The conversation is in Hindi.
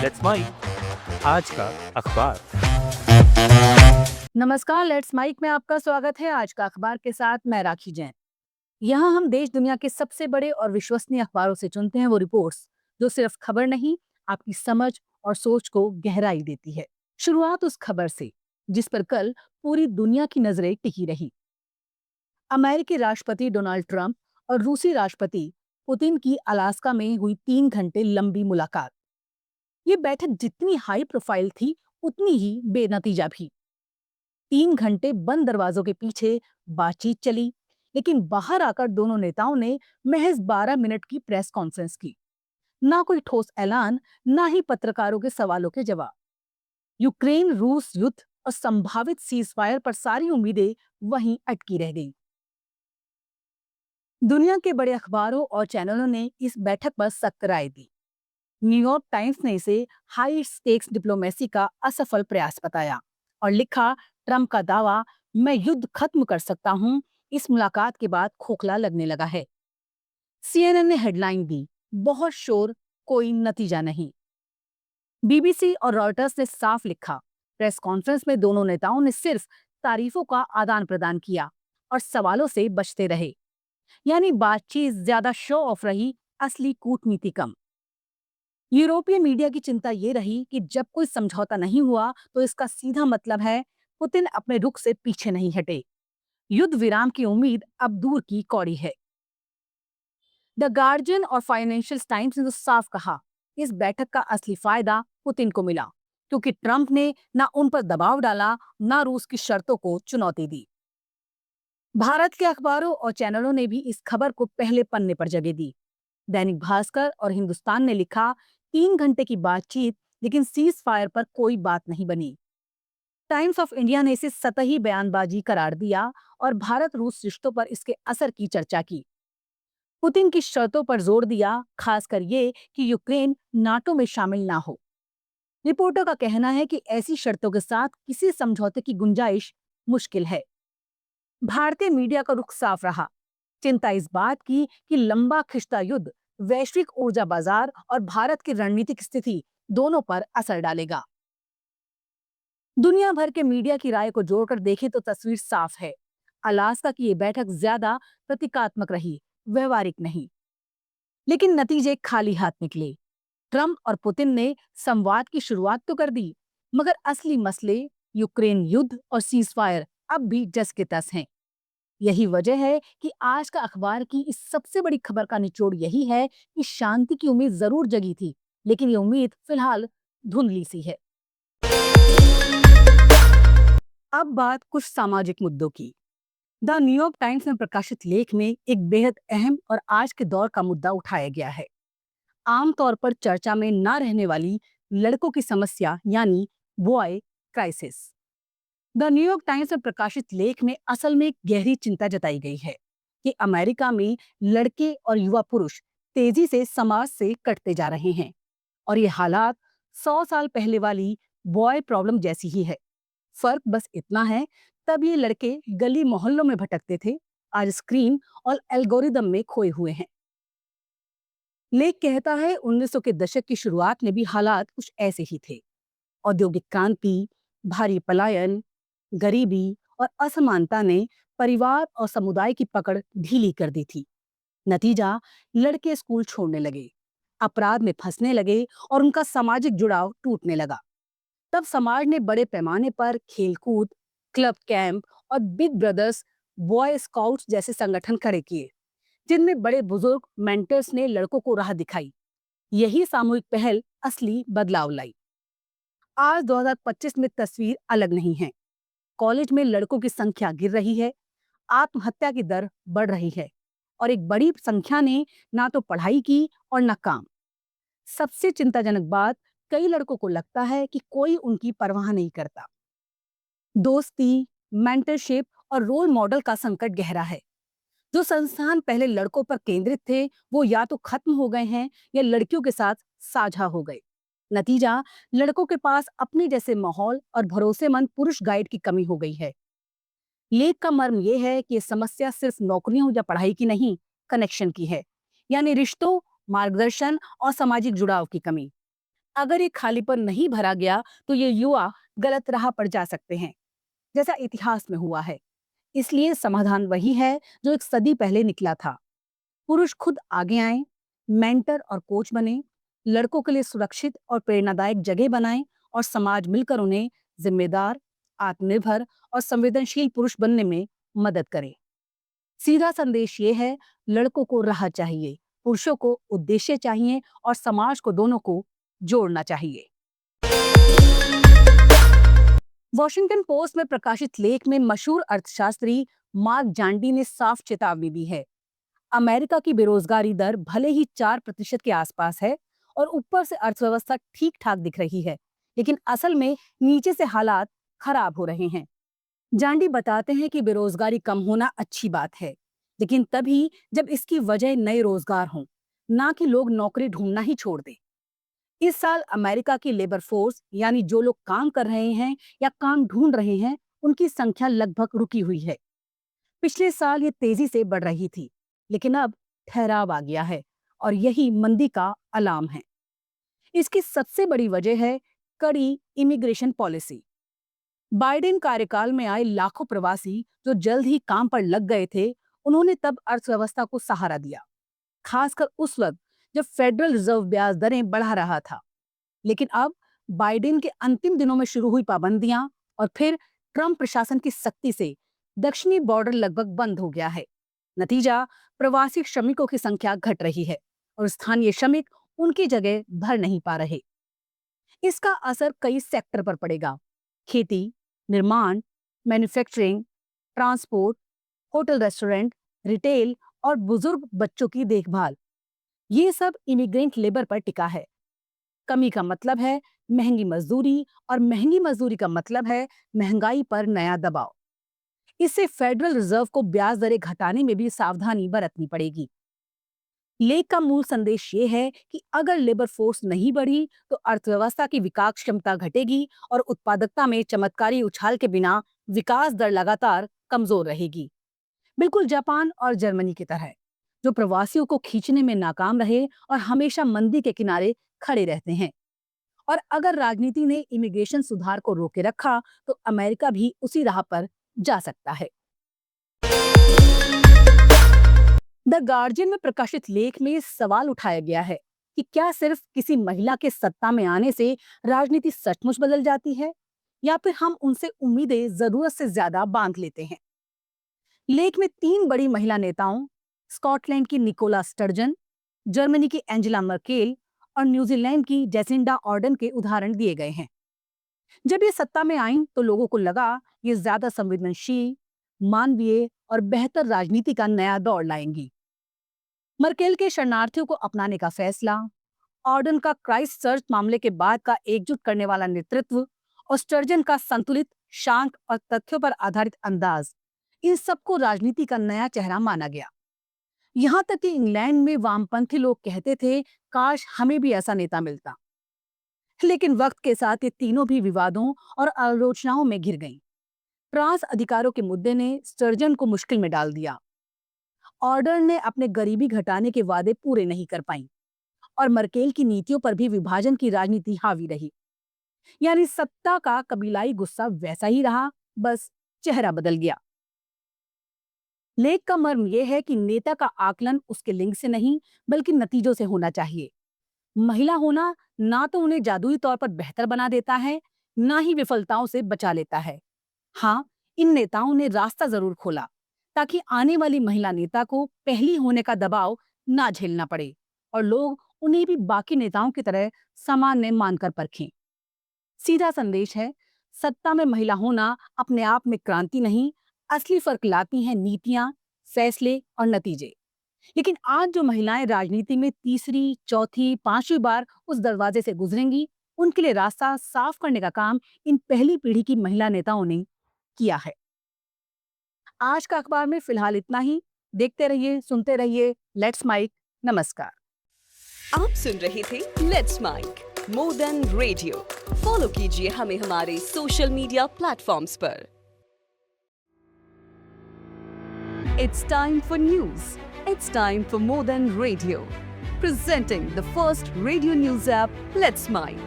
लेट्स माइक आज का अखबार। नमस्कार, लेट्स माइक में आपका स्वागत है। आज का अखबार के साथ मैं राखी जैन। यहाँ हम देश दुनिया के सबसे बड़े और विश्वसनीय अखबारों से चुनते हैं वो रिपोर्ट्स जो सिर्फ खबर नहीं, आपकी समझ और सोच को गहराई देती है। शुरुआत उस खबर से जिस पर कल पूरी दुनिया की नजरें टिकी रही। अमेरिकी राष्ट्रपति डोनाल्ड ट्रंप और रूसी राष्ट्रपति पुतिन की अलास्का में हुई 3 घंटे लंबी मुलाकात। ये बैठक जितनी हाई प्रोफाइल थी उतनी ही बेनतीजा भी। 3 घंटे बंद दरवाजों के पीछे बातचीत चली, लेकिन बाहर आकर दोनों नेताओं ने महज 12 मिनट की प्रेस कॉन्फ्रेंस की। ना कोई ठोस ऐलान, ना ही पत्रकारों के सवालों के जवाब। यूक्रेन रूस युद्ध और संभावित सीजफायर पर सारी उम्मीदें वहीं अटकी रह गईं। दुनिया के बड़े अखबारों और चैनलों ने इस बैठक पर सख्त राय दी। न्यूयॉर्क टाइम्स ने इसे हाई स्टेक्स डिप्लोमेसी का असफल प्रयास बताया और लिखा, ट्रंप का दावा, मैं युद्ध खत्म कर सकता हूं, इस मुलाकात के बाद खोखला लगने लगा है। सीएनएन ने हेडलाइन दी, बहुत शोर, कोई नतीजा नहीं। बीबीसी और रॉयटर्स ने साफ लिखा, प्रेस कॉन्फ्रेंस में दोनों नेताओं ने सिर्फ तारीफों का आदान प्रदान किया और सवालों से बचते रहे। यानी बातचीत ज्यादा शो ऑफ रही, असली कूटनीति कम। यूरोपीय मीडिया की चिंता ये रही कि जब कोई समझौता नहीं हुआ तो इसका सीधा मतलब है पुतिन अपने रुख से पीछे नहीं हटे। युद्ध विराम की उम्मीद अब दूर की कौड़ी है। द गार्जियन और फाइनेंशियल टाइम्स ने तो साफ कहा, इस बैठक का असली फायदा पुतिन को मिला, क्योंकि ट्रंप ने ना उन पर दबाव डाला, ना रूस की शर्तों को चुनौती दी। भारत के अखबारों और चैनलों ने भी इस खबर को पहले पन्ने पर जगह दी। दैनिक भास्कर और हिंदुस्तान ने लिखा, 3 घंटे की बातचीत, लेकिन सीज फायर पर कोई बात नहीं बनी। टाइम्स ऑफ इंडिया ने इसे सतही बयानबाजी करार दिया और भारत रूस रिश्तों पर इसके असर की चर्चा की। पुतिन की शर्तों पर जोर दिया, खासकर ये कि यूक्रेन नाटो में शामिल ना हो। रिपोर्टों का कहना है कि ऐसी शर्तों के साथ किसी समझौते की गुंजाइश मुश्किल है। भारतीय मीडिया का रुख साफ रहा, चिंता इस बात की कि लंबा खिंचता युद्ध वैश्विक ऊर्जा बाजार और भारत की रणनीतिक स्थिति दोनों पर असर डालेगा। दुनिया भर के मीडिया की राय को जोड़कर देखें तो तस्वीर साफ है। अलास्का की ये बैठक ज्यादा प्रतीकात्मक रही, व्यवहारिक नहीं। लेकिन नतीजे खाली हाथ निकले। ट्रंप और पुतिन ने संवाद की शुरुआत तो कर दी, मगर असली मसले, यूक्रेन युद्ध और सीजफायर, अब भी जस के तस हैं। यही वजह है कि आज का अखबार की इस सबसे बड़ी खबर का निचोड़ यही है कि शांति की उम्मीद जरूर जगी थी, लेकिन ये उम्मीद फिलहाल धुंधली सी है। अब बात कुछ सामाजिक मुद्दों की। द न्यूयॉर्क टाइम्स में प्रकाशित लेख में एक बेहद अहम और आज के दौर का मुद्दा उठाया गया है। आमतौर पर चर्चा में ना रहने वाली लड़कों की समस्या, यानी boy crisis. The New York times में प्रकाशित लेख में असल में एक गहरी चिंता जताई गई है कि अमेरिका में लड़के और युवा पुरुष तेजी से समाज से कटते जा रहे हैं और ये हालात 100 साल पहले वाली बॉय प्रॉब्लम जैसी ही है। फर्क बस इतना है, तब ये लड़के गली मोहल्लों में भटकते थे, आज स्क्रीन और एल्गोरिदम में खोए हुए हैं। लेख कहता है 1900 के दशक की शुरुआत में भी हालात कुछ ऐसे ही थे। औद्योगिक क्रांति, भारी पलायन, गरीबी और असमानता ने परिवार और समुदाय की पकड़ ढीली कर दी थी। नतीजा, लड़के स्कूल छोड़ने लगे, अपराध में फंसने लगे और उनका सामाजिक जुड़ाव टूटने लगा। तब समाज ने बड़े पैमाने पर खेलकूद, क्लब कैंप और बिग ब्रदर्स, बॉय स्काउट्स जैसे संगठन खड़े किए, जिनमें बड़े बुजुर्ग मेंटर्स ने लड़कों को राह दिखाई। यही सामूहिक पहल असली बदलाव लाई। आज 2025 में तस्वीर अलग नहीं है। कॉलेज में लड़कों की संख्या गिर रही है, आत्महत्या की दर बढ़ रही है और एक बड़ी संख्या ने ना तो पढ़ाई की और न काम। सबसे चिंताजनक बात, कई लड़कों को लगता है कि कोई उनकी परवाह नहीं करता। दोस्ती, मेंटरशिप और रोल मॉडल का संकट गहरा है। जो संस्थान पहले लड़कों पर केंद्रित थे, वो या तो खत्म हो गए हैं या लड़कियों के साथ साझा हो गए। नतीजा, लड़कों के पास अपने जैसे माहौल और भरोसेमंद पुरुष गाइड की कमी हो गई है। लेख का मर्म यह है कि ये समस्या सिर्फ नौकरियों या पढ़ाई की नहीं, कनेक्शन की है, यानी रिश्तों, मार्गदर्शन और सामाजिक जुड़ाव की कमी। अगर ये खालीपन नहीं भरा गया तो ये युवा गलत राह पर जा सकते हैं, जैसा इतिहास में हुआ है। इसलिए समाधान वही है जो एक सदी पहले निकला था। पुरुष खुद आगे आए, मेंटर और कोच बने, लड़कों के लिए सुरक्षित और प्रेरणादायक जगह बनाएं और समाज मिलकर उन्हें जिम्मेदार, आत्मनिर्भर और संवेदनशील पुरुष बनने में मदद करे। सीधा संदेश ये है, लड़कों को राह चाहिए, पुरुषों को उद्देश्य चाहिए और समाज को दोनों को जोड़ना चाहिए। वॉशिंगटन पोस्ट में प्रकाशित लेख में मशहूर अर्थशास्त्री मार्क जांडी ने साफ चेतावनी दी है। अमेरिका की बेरोजगारी दर भले ही 4% के आसपास है और ऊपर से अर्थव्यवस्था ठीक ठाक दिख रही है, लेकिन असल में नीचे से हालात खराब हो रहे हैं। जांडी बताते हैं कि बेरोजगारी कम होना अच्छी बात है, लेकिन तभी जब इसकी वजह नए रोजगार हों, ना कि लोग नौकरी ढूंढना ही छोड़ दें। इस साल अमेरिका की लेबर फोर्स, यानी जो लोग काम कर रहे हैं या काम ढूंढ रहे हैं, उनकी संख्या लगभग रुकी हुई है। पिछले साल ये तेजी से बढ़ रही थी, लेकिन अब ठहराव आ गया है और यही मंदी का अलार्म है। इसकी सबसे बड़ी वजह है कड़ी इमिग्रेशन पॉलिसी। बाइडेन कार्यकाल में आए लाखों प्रवासी जो जल्द ही काम पर लग गए थे, उन्होंने तब अर्थव्यवस्था को सहारा दिया, खासकर उस वक्त जब फेडरल रिजर्व ब्याज दरें बढ़ा रहा था। लेकिन अब बाइडेन के अंतिम दिनों में शुरू हुई पाबंदियां और फिर ट्रंप प्रशासन की सख्ती से दक्षिणी बॉर्डर लगभग बंद हो गया है। नतीजा, प्रवासी श्रमिकों की संख्या घट रही है और स्थानीय श्रमिक उनकी जगह भर नहीं पा रहे। इसका असर कई सेक्टर पर पड़ेगा: खेती, निर्माण, manufacturing, transport, hotel restaurant, retail और बुजुर्ग बच्चों की देखभाल। ये सब इमिग्रेंट लेबर पर टिका है। कमी का मतलब है महंगी मजदूरी और महंगी मजदूरी का मतलब है महंगाई पर नया दबाव। इससे फेडरल रिजर्व को ब्याज दरें घटाने में भी सावधानी बरतनी पड़ेगी। लेख का मूल संदेश ये है कि अगर लेबर फोर्स नहीं बढ़ी तो अर्थव्यवस्था की विकास क्षमता घटेगी और उत्पादकता में चमत्कारी उछाल के बिना विकास दर लगातार कमजोर रहेगी, बिल्कुल जापान और जर्मनी की तरह, जो प्रवासियों को खींचने में नाकाम रहे और हमेशा मंदी के किनारे खड़े रहते हैं। और अगर राजनीति ने इमिग्रेशन सुधार को रोके रखा तो अमेरिका भी उसी राह पर जा सकता है। द गार्जियन में प्रकाशित लेख में सवाल उठाया गया है कि क्या सिर्फ किसी महिला के सत्ता में आने से राजनीति सचमुच बदल जाती है, या फिर हम उनसे उम्मीदें जरूरत से ज्यादा बांध लेते हैं। लेख में 3 बड़ी महिला नेताओं, स्कॉटलैंड की निकोला स्टर्जन, जर्मनी की एंजेला मर्केल और न्यूजीलैंड की जेसिंडा ऑर्डन के उदाहरण दिए गए हैं। जब ये सत्ता में आईं तो लोगों को लगा ये ज्यादा संवेदनशील, मानवीय और बेहतर राजनीति का नया दौर लाएंगी। मर्केल के शरणार्थियों को अपनाने का फैसला, ऑर्डन का क्राइस्ट चर्च मामले के बाद का एकजुट करने वाला नेतृत्व और स्टर्जन का संतुलित, शांत और तथ्यों पर आधारित अंदाज, इन सबको राजनीति का नया चेहरा माना गया। यहाँ तक कि इंग्लैंड में वामपंथी लोग कहते थे, काश हमें भी ऐसा नेता मिलता। लेकिन वक्त के साथ ये तीनों भी विवादों और आलोचनाओं में घिर गईं। ट्रांस अधिकारों के मुद्दे ने स्टर्जन को मुश्किल में डाल दिया। ऑर्डर ने अपने गरीबी घटाने के वादे पूरे नहीं कर पाई और मर्केल की नीतियों पर भी विभाजन की राजनीति हावी रही। यानी सत्ता का कबीलाई गुस्सा वैसा ही रहा, बस चेहरा बदल गया। लेख का मर्म यह है कि नेता का आकलन उसके लिंग से नहीं बल्कि नतीजों से होना चाहिए। महिला होना ना तो उन्हें जादुई तौर पर बेहतर बना देता है, ना ही विफलताओं से बचा लेता है। हाँ, इन नेताओं ने रास्ता जरूर खोला ताकि आने वाली महिला नेता को पहली होने का दबाव ना झेलना पड़े और लोग उन्हें भी बाकी नेताओं की तरह सामान्य मानकर परखें। सीधा संदेश है, सत्ता में महिला होना अपने आप में क्रांति नहीं, असली फर्क लाती हैं नीतियां, फैसले और नतीजे। लेकिन आज जो महिलाएं राजनीति में तीसरी, चौथी, 5वीं बार उस दरवाजे से गुजरेंगी, उनके लिए रास्ता साफ करने का काम इन पहली पीढ़ी की महिला नेताओं ने किया है। आज का अखबार में फिलहाल इतना ही। देखते रहिए, सुनते रहिए लेट्स माइक। नमस्कार। आप सुन रहे थे let's mike more than radio. Follow कीजिए हमें हमारे सोशल मीडिया प्लेटफॉर्म्स पर। It's time for news. It's time for more than radio. presenting the first radio news app, Let's Mike.